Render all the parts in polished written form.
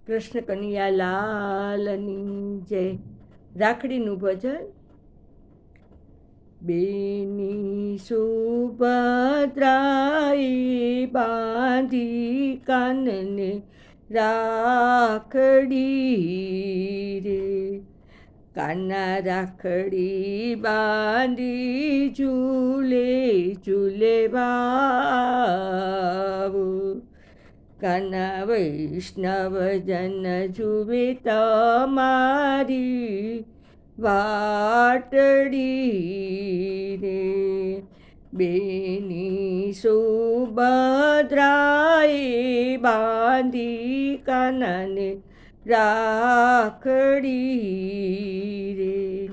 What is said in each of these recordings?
કૃષ્ણ કનૈયા લાલની જય. રાખડીનું ભજન. બેની સુભદ્રાએ બાંધી કાનને રાખડી રે. કાના રાખડી બાંધી ઝૂલે ઝૂલે બાવો. કાના વૈષ્ણવ જન જુએ તમારી વાટડી રે. બેની સુભદ્રાએ બાંધી કાનાને રાખડી રે.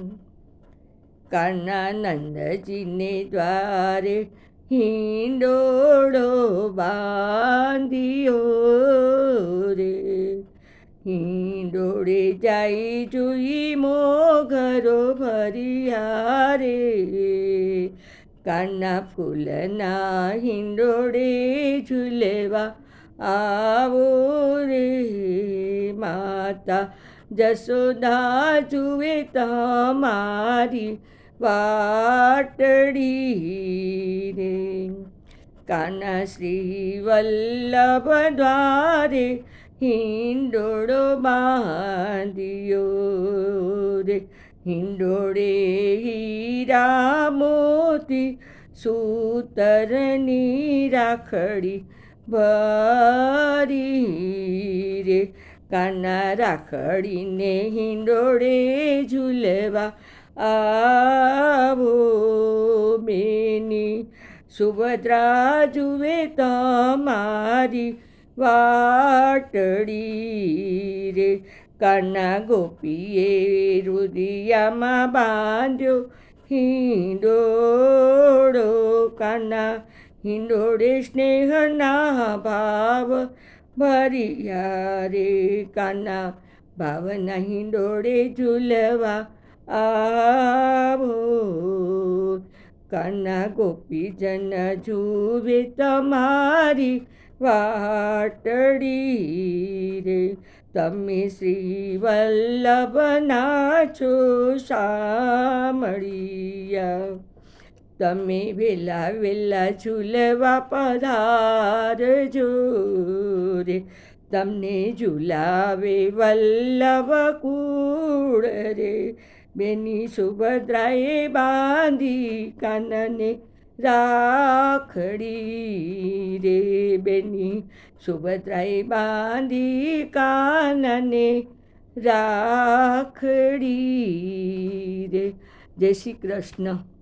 કાના નંદજીને દ્વારે હિંડોળો બાંધ્યો રે. હિંડોળે જાય જોઈ મોઘરો ભર્યા રે. કાના ફૂલના હિંડોળે ઝૂલવા આવો રે. માતા જશોદા જુએ તમારી વાટડી રે. કાના શ્રી વલ્લભ દ્વારે હિંડોળો બાંધ્યો રે. હિંડોળે હીરા મોતી સૂતરની રાખડી ભરી રે. કાના રાખડીને હિંડોળે ઝૂલવા આવો. બેની સુભદ્રા જુએ તમારી વાટડી રે. કાના ગોપીએ રુદિયામાં બાંધ્યો હિંડોળો. કાના હિંડોળે સ્નેહના ભાવ ભર્યા રે. કાના ભાવના હિંડોળે ઝૂલવા આવો. કાના ગોપીજન જુએ તમારી વાટડી રે. તમે શ્રી વલ્લભના છો સામળિયા. તમે વેલા વેલા ઝૂલવા પધારજો રે. તમને ઝૂલાવે વલ્લભ કુળ રે. બેની સુભદ્રાએ બાંધી કાનને રાખડી રે. બેની સુભદ્રાએ બાંધી કાનને રાખડી રે. જય શ્રી કૃષ્ણ.